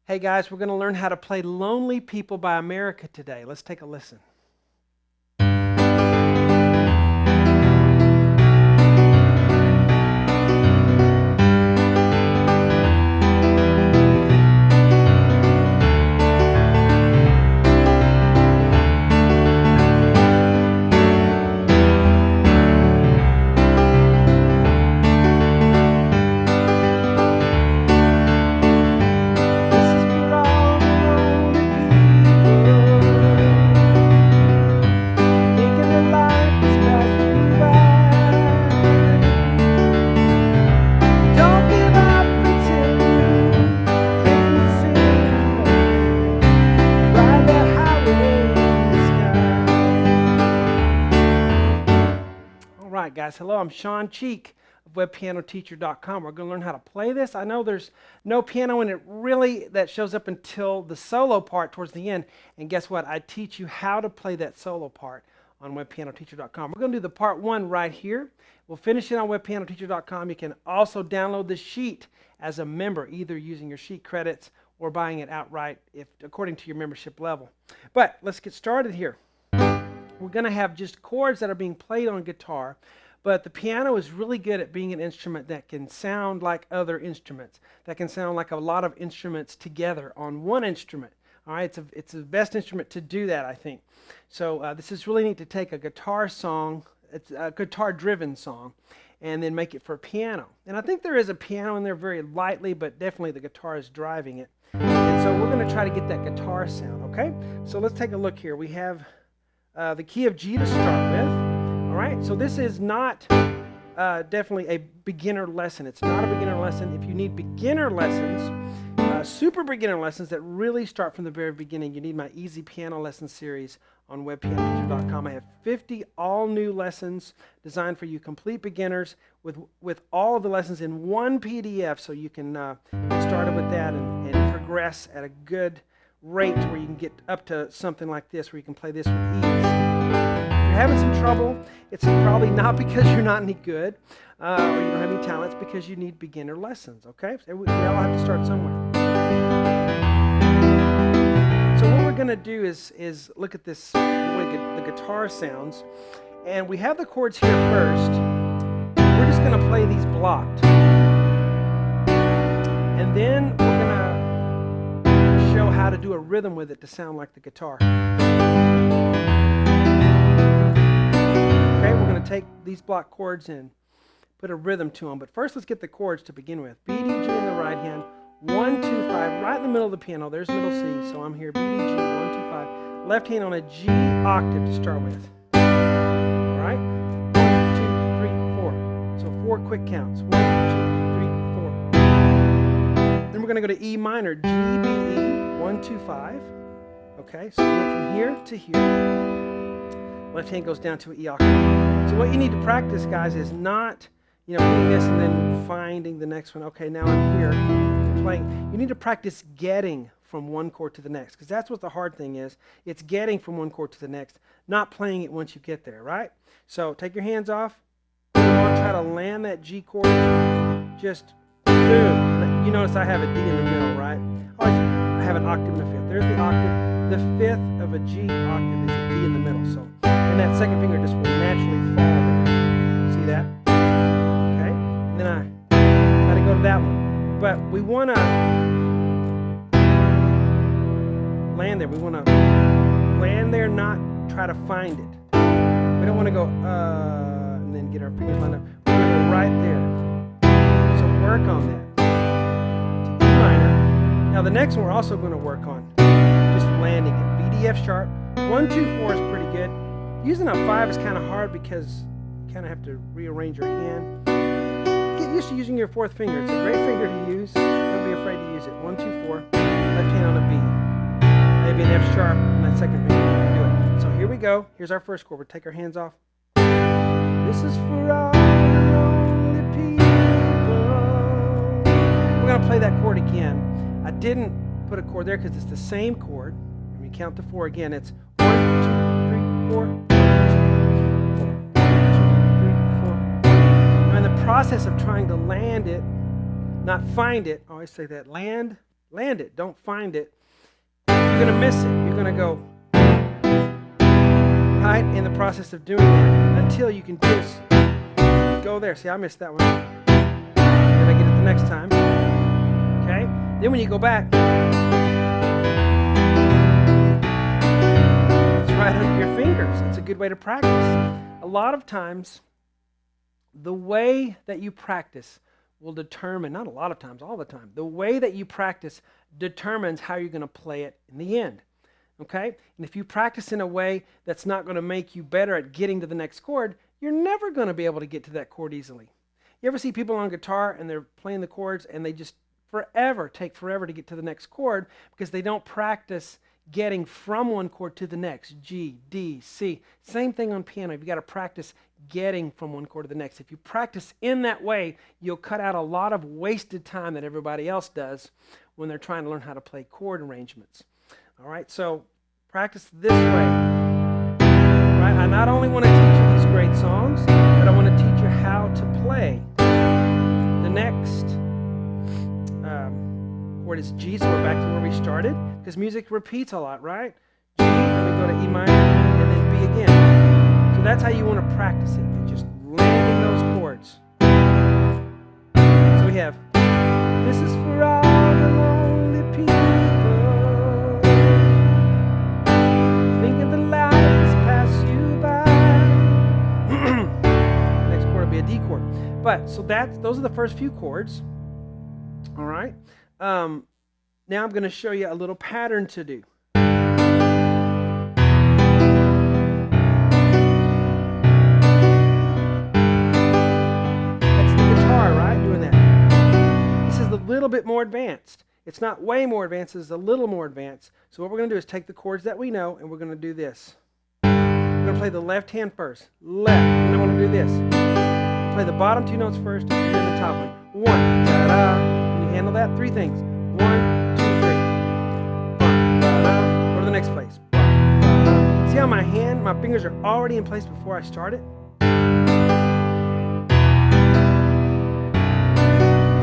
Hey guys, we're going to learn how to play Lonely People by America today. Let's take a listen. This is for all the lonely people thinking that life is passing by. Don't give up until you can see ride that highway in the sky. All right, guys. Hello, I'm Shawn of webpianoteacher.com. We're going to learn how to play this. I know there's no piano in it really that shows up until the solo part towards the end. And guess what? I teach you how to play that solo part on webpianoteacher.com. We're going to do the part one right here. We'll finish it on webpianoteacher.com. You can also download the sheet as a member, either using your sheet credits or buying it outright according to your membership level. But let's get started here. We're going to have just chords that are being played on guitar, but the piano is really good at being an instrument that can sound like other instruments, that can sound like a lot of instruments together on one instrument. All right, it's the best instrument to do that, I think. So this is really neat to take a guitar song, it's a guitar-driven song, and then make it for piano. And I think there is a piano in there very lightly, but definitely the guitar is driving it. And so we're going to try to get that guitar sound, okay? So let's take a look here. We have the key of G to start with. All right, so this is not definitely a beginner lesson. It's not a beginner lesson. If you need beginner lessons, super beginner lessons that really start from the very beginning, you need my Easy Piano Lesson series on webpianoteacher.com. I have 50 all new lessons designed for you, complete beginners, with all of the lessons in one PDF, so you can get started with that and progress at a good rate where you can get up to something like this, where you can play this with ease. If you're having some trouble, it's probably not because you're not any good or you don't have any talent. It's because you need beginner lessons, okay? So we all have to start somewhere. So what we're going to do is look at this, the way the guitar sounds. And we have the chords here first. We're just going to play these blocked. And then we're going to show how to do a rhythm with it to sound like the guitar. Okay, we're going to take these block chords and put a rhythm to them. But first, let's get the chords to begin with. B, D, G in the right hand, 1, 2, 5, right in the middle of the piano. There's middle C, so I'm here, B, D, G, 1, 2, 5. Left hand on a G octave to start with. All right, 1, 2, 3, 4. So 4 quick counts. 1, 2, 3, 4. Then we're going to go to E minor, G, B, E. 1, 2, 5. Okay, so we went from here to here. Left hand goes down to an E octave. So what you need to practice, guys, is not, doing this and then finding the next one. Okay, now I'm here, I'm playing. You need to practice getting from one chord to the next, because that's what the hard thing is. It's getting from one chord to the next, not playing it once you get there, right? So take your hands off. You want to try to land that G chord. Just boom. You notice I have a D in the middle, right? I have an octave in the fifth. There's the octave. The fifth of a G octave is a D in the middle. So, and that second finger just will naturally fall there. See that? Okay. And then I try to go to that one. But we want to land there. We want to land there, not try to find it. We don't want to go and then get our fingers lined up. We want to go right there. So work on that. E minor. Now the next one we're also going to work on just landing it. B, D, F sharp. 1, 2, 4 is pretty good. Using a 5 is kind of hard because you kind of have to rearrange your hand. Get used to using your fourth finger. It's a great finger to use. Don't be afraid to use it. 1, 2, 4. Left hand on a B. Maybe an F sharp and that second finger. You can do it. So here we go. Here's our first chord. We'll take our hands off. This is for all the lonely people. We're going to play that chord again. I didn't put a chord there because it's the same chord. When we count to 4 again, it's 1, 2, 3, 4. 1, 2, 4. 1, 2, 3, 4. Now in the process of trying to land it, not find it, I always say that, land, land it. Don't find it. You're going to miss it. You're going to go right in the process of doing that until you can just go there. See, I missed that one. Then I get it the next time. Okay? Then when you go back, it's right under your fingers. It's a good way to practice. A lot of times, the way that you practice will determine, not a lot of times, all the time, the way that you practice determines how you're going to play it in the end. Okay? And if you practice in a way that's not going to make you better at getting to the next chord, you're never going to be able to get to that chord easily. You ever see people on guitar and they're playing the chords and they just take forever to get to the next chord because they don't practice getting from one chord to the next. G, D, C. Same thing on piano. You've got to practice getting from one chord to the next. If you practice in that way, you'll cut out a lot of wasted time that everybody else does when they're trying to learn how to play chord arrangements. All right, so practice this way. Right? I not only want to teach you these great songs, but I want to teach you how to play. The next chord is G, so we're back to where we started, because music repeats a lot, right? G, then we go to E minor, and then B again. So that's how you want to practice it, just landing those chords. So we have, this is for all the lonely people, thinking the lights pass you by. Next chord will be a D chord. But, so those are the first few chords, all right? Now I'm going to show you a little pattern to do. That's the guitar, right? Doing that. This is a little bit more advanced. It's not way more advanced, it's a little more advanced. So what we're going to do is take the chords that we know and we're going to do this. We're going to play the left hand first. Left. And I want to do this. Play the bottom two notes first and then the top one. One. Ta-da. Can you handle that? Three things. 1, 2, 3. Go to the next place. See how my fingers are already in place before I start it? That's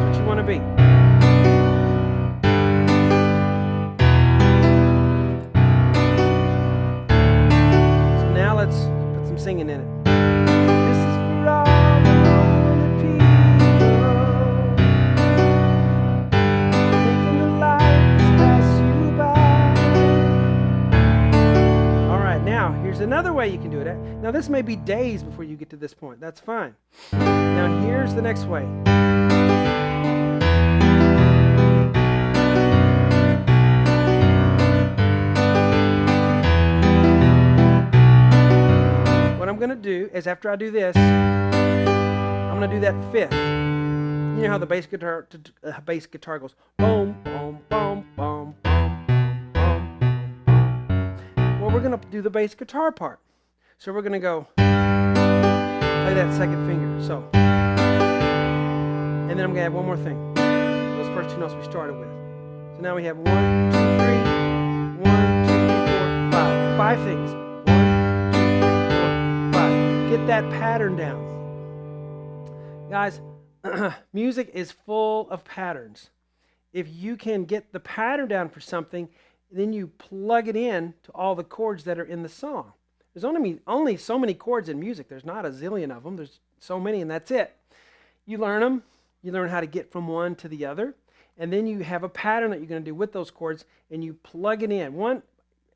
what you want to be. So now let's put some singing in it. This is for all the lonely people. Here's another way you can do it. Now this may be days before you get to this point. That's fine. Now here's the next way. What I'm going to do is after I do this, I'm going to do that fifth. You know how the bass guitar goes boom, boom, boom, boom. We're going to do the bass guitar part. So we're going to go play that second finger. So, and then I'm going to add one more thing. Those first two notes we started with. So now we have 1, 2, 3, 1, 2, 3, 4, 5. 5 things. 1, 2, 3, 4, 5. Get that pattern down. Guys, music is full of patterns. If you can get the pattern down for something, then you plug it in to all the chords that are in the song. There's only so many chords in music. There's not a zillion of them. There's so many, and that's it. You learn them. You learn how to get from one to the other. And then you have a pattern that you're going to do with those chords, and you plug it in.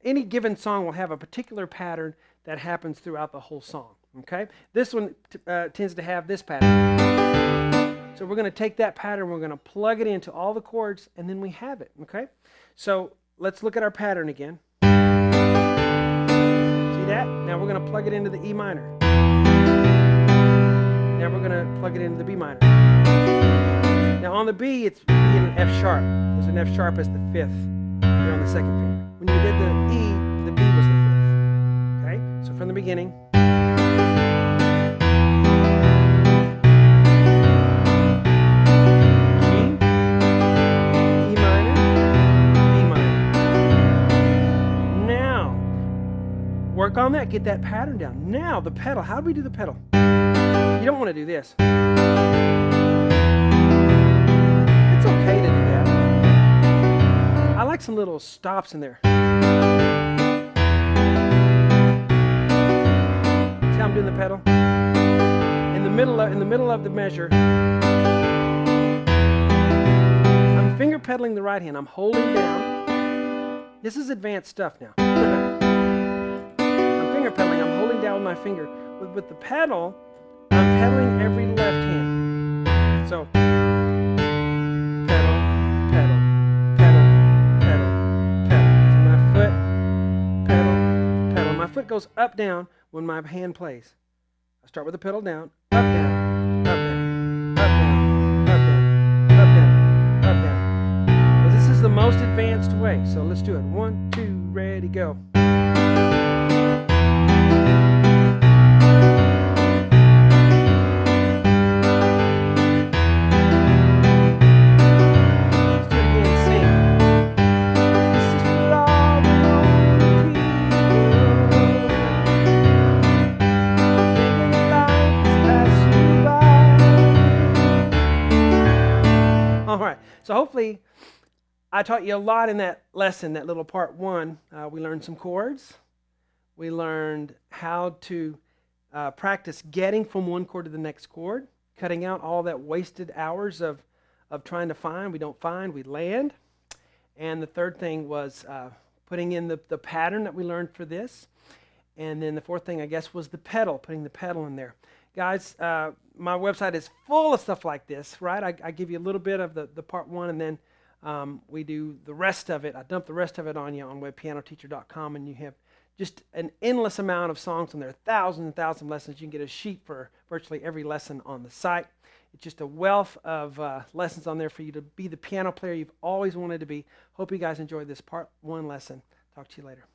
Any given song will have a particular pattern that happens throughout the whole song. Okay? This one tends to have this pattern. So we're going to take that pattern, we're going to plug it into all the chords, and then we have it. Okay? So let's look at our pattern again. See that? Now we're going to plug it into the E minor. Now we're going to plug it into the B minor. Now on the B, it's B and an F sharp. There's an F sharp as the fifth here on the second finger. When you did the E, the B was the fifth. Okay? So from the beginning. Work on that, get that pattern down. Now, the pedal. How do we do the pedal? You don't want to do this. It's okay to do that. some little stops in there. See how I'm doing the pedal? In the middle of the measure, I'm finger pedaling the right hand. I'm holding down. This is advanced stuff now. I'm finger pedaling. I'm holding down with my finger. With the pedal, I'm pedaling every left hand. So pedal, pedal, pedal, pedal, pedal. So my foot, pedal, pedal. My foot goes up, down when my hand plays. I start with the pedal down, up, down, up, down, up, down, up, down, up, down, up, down. Well, this is the most advanced way, so let's do it. 1, 2, ready, go. All right, so hopefully I taught you a lot in that lesson, that little part 1. We learned some chords. We learned how to practice getting from one chord to the next chord, cutting out all that wasted hours of trying to find. We don't find, we land. And the third thing was putting in the pattern that we learned for this. And then the fourth thing, I guess, was the pedal, putting the pedal in there. Guys, my website is full of stuff like this, right? I give you a little bit of the part 1, and then we do the rest of it. I dump the rest of it on you on webpianoteacher.com, and you have just an endless amount of songs on there, thousands and thousands of lessons. You can get a sheet for virtually every lesson on the site. It's just a wealth of lessons on there for you to be the piano player you've always wanted to be. Hope you guys enjoyed this part 1 lesson. Talk to you later.